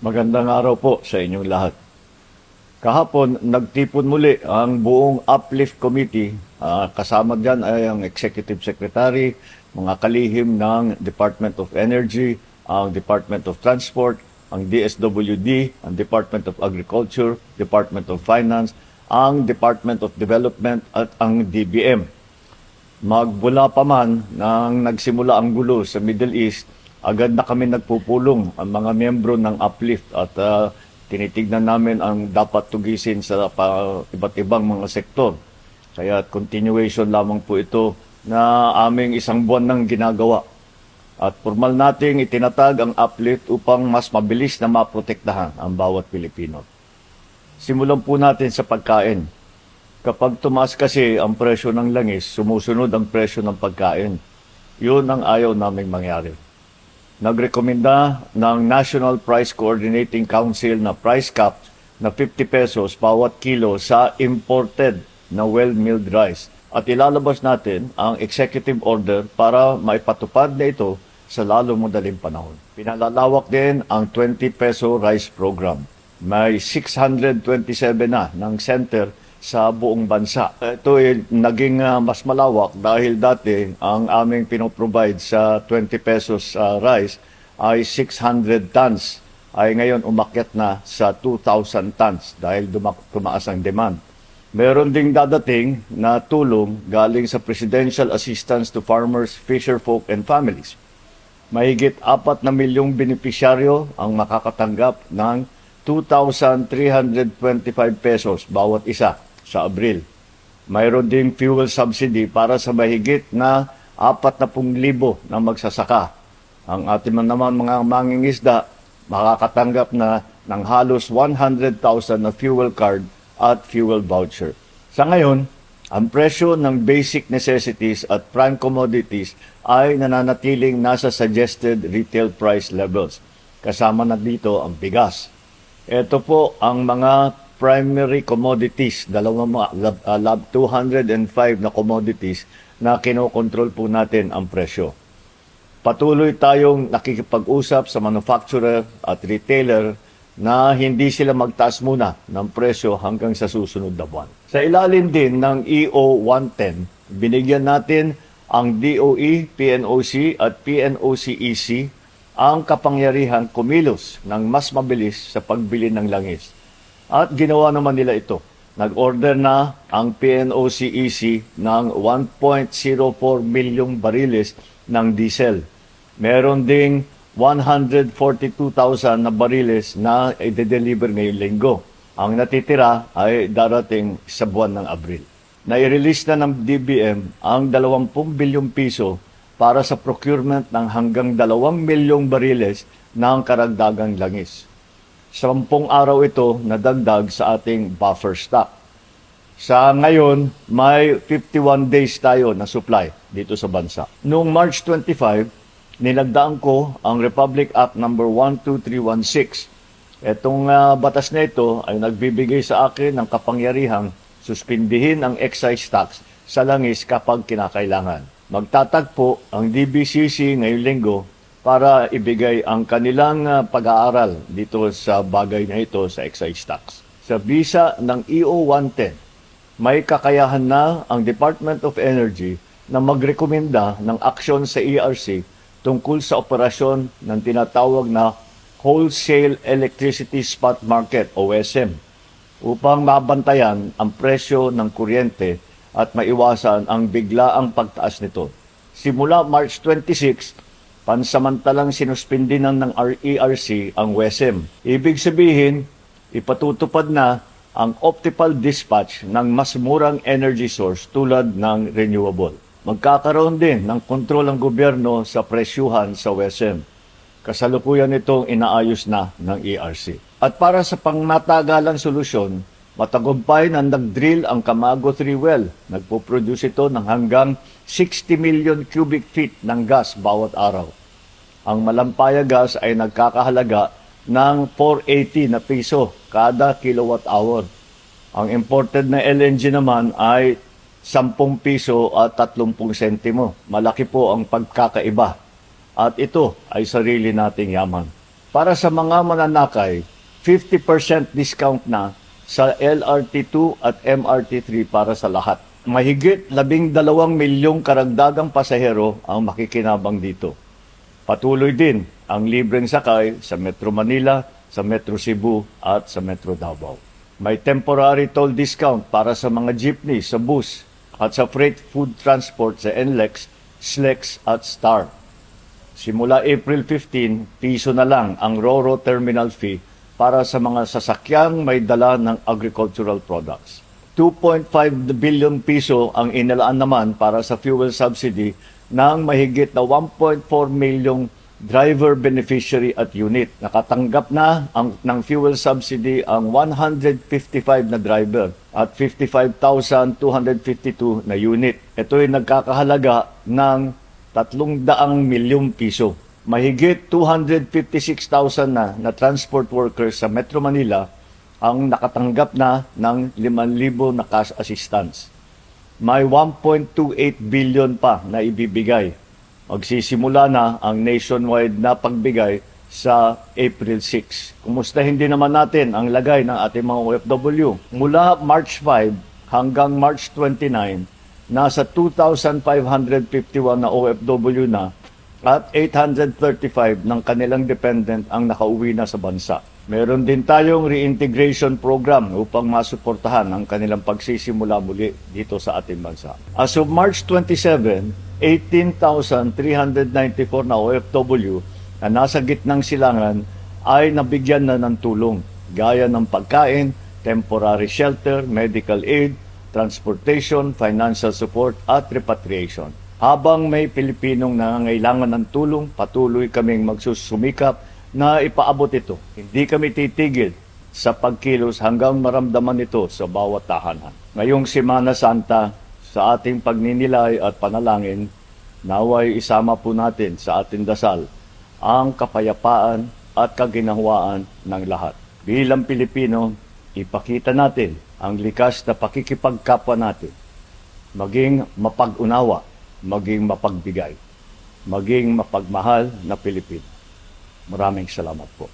Magandang araw po sa inyong lahat. Kahapon, nagtipon muli ang buong Uplift Committee. Kasama dyan ay ang Executive Secretary, mga kalihim ng Department of Energy, ang Department of Transport, ang DSWD, ang Department of Agriculture, Department of Finance, ang Department of Development at ang DBM. Magbula pa man nang nagsimula ang gulo sa Middle East, agad na kami nagpupulong ang mga miyembro ng Uplift at tinitignan namin ang dapat tugisin sa iba't ibang mga sektor. Kaya continuation lamang po ito na aming isang buwan ng ginagawa. At formal nating itinatag ang Uplift upang mas mabilis na maprotektahan ang bawat Pilipino. Simulan po natin sa pagkain. Kapag tumaas kasi ang presyo ng langis, sumusunod ang presyo ng pagkain. Yun ang ayaw naming mangyari. Nagrekomenda ng National Price Coordinating Council na price cap na 50 pesos bawat kilo sa imported na well-milled rice. At ilalabas natin ang executive order para maipatupad na ito sa lalong madaling panahon. Pinalalawak din ang 20 peso rice program. May 627 na ng center sa buong bansa. Ito ay naging mas malawak dahil dati ang aming pinoprovide sa 20 pesos rice ay 600 tons. Ay ngayon umakyat na sa 2,000 tons dahil tumaas ang demand. Meron ding dadating na tulong galing sa Presidential Assistance to Farmers, Fisherfolk and Families. Mahigit 4 na milyong benepisyaryo ang makakatanggap ng 2,325 pesos bawat isa sa Abril. Mayroon ding fuel subsidy para sa mahigit na 40,000 na magsasaka. Ang ating naman mga mangingisda makakatanggap na ng halos 100,000 na fuel card at fuel voucher. Sa ngayon, ang presyo ng basic necessities at prime commodities ay nananatiling nasa suggested retail price levels. Kasama na dito ang bigas. Ito po ang mga primary commodities, 205 na commodities na kinokontrol po natin ang presyo. Patuloy tayong nakikipag-usap sa manufacturer at retailer na hindi sila magtaas muna ng presyo hanggang sa susunod na buwan. Sa ilalim din ng EO 110, binigyan natin ang DOE, PNOC at PNOCEC ang kapangyarihan kumilos ng mas mabilis sa pagbili ng langis. At ginawa naman nila ito. Nag-order na ang PNOCEC ng 1.04 milyong bariles ng diesel. Meron ding 142,000 na bariles na i-deliver ngayong linggo. Ang natitira ay darating sa buwan ng Abril. Nai-release na ng DBM ang 20 bilyong piso para sa procurement ng hanggang 2 milyong bariles ng karagdagang langis. 10 araw ito nadagdag sa ating buffer stock. Sa ngayon, may 51 days tayo na supply dito sa bansa. Noong March 25, nilagdaan ko ang Republic Act No. 12316. Itong batas na ito ay nagbibigay sa akin ng kapangyarihang suspindihin ang excise tax sa langis kapag kinakailangan. Magtatagpo ang DBCC ngayong linggo para ibigay ang kanilang pag-aaral dito sa bagay na ito sa excise tax. Sa bisa ng EO 110, may kakayahan na ang Department of Energy na magrekomenda ng aksyon sa ERC tungkol sa operasyon ng tinatawag na Wholesale Electricity Spot Market o WESM upang mabantayan ang presyo ng kuryente at maiwasan ang biglaang pagtaas nito. Simula March 26, pansamantalang sinuspindi ng ERC ang WESM. Ibig sabihin, ipatutupad na ang optimal dispatch ng mas murang energy source tulad ng renewable. Magkakaroon din ng kontrol ang gobyerno sa presyuhan sa WESM. Kasalukuyan itong inaayos na ng ERC. At para sa pangmatagalang solusyon, matagumpay na nag-drill ang Camago 3 well. Nagpo-produce ito ng hanggang 60 million cubic feet ng gas bawat araw. Ang Malampaya gas ay nagkakahalaga ng 480 na piso kada kilowatt hour. Ang imported na LNG naman ay 10 piso at 30 sentimo. Malaki po ang pagkakaiba. At ito ay sarili nating yaman. Para sa mga mananakay, 50% discount na sa LRT2 at MRT3 para sa lahat. Mahigit 12 milyong karagdagang pasahero ang makikinabang dito. Patuloy din ang libreng sakay sa Metro Manila, sa Metro Cebu at sa Metro Davao. May temporary toll discount para sa mga jeepney sa bus at sa freight food transport sa NLEX, SLEX at STAR. Simula April 15, piso na lang ang RoRo terminal fee para sa mga sasakyang may dala ng agricultural products. 2.5 billion piso ang inilaan naman para sa fuel subsidy ng mahigit na 1.4 milyong driver beneficiary at unit. Nakatanggap na ng fuel subsidy ang 155 na driver at 55,252 na unit. Ito ay nagkakahalaga ng 300 milyong piso. Mahigit 256,000 na transport workers sa Metro Manila ang nakatanggap na ng 5,000 na cash assistance. May 1.28 billion pa na ibibigay. Magsisimula na ang nationwide na pagbigay sa April 6. Kumustahin din naman natin ang lagay ng ating mga OFW. Mula March 5 hanggang March 29, nasa 2,551 na OFW na at 835 ng kanilang dependent ang nakauwi na sa bansa. Meron din tayong reintegration program upang masuportahan ang kanilang pagsisimula muli dito sa ating bansa. As of March 27, 18,394 na OFW na nasa gitnang silangan ay nabigyan na ng tulong gaya ng pagkain, temporary shelter, medical aid, transportation, financial support at repatriation. Habang may Pilipinong nangangailangan ng tulong, patuloy kaming magsusumikap na ipaabot ito. Hindi kami titigil sa pagkilos hanggang maramdaman ito sa bawat tahanan. Ngayong Semana Santa, sa ating pagninilay at panalangin, naway isama po natin sa ating dasal ang kapayapaan at kaginhawaan ng lahat. Bilang Pilipino, ipakita natin ang likas na pakikipagkapwa natin, maging mapag-unawa, maging mapagbigay, maging mapagmahal na Pilipino. Maraming salamat po.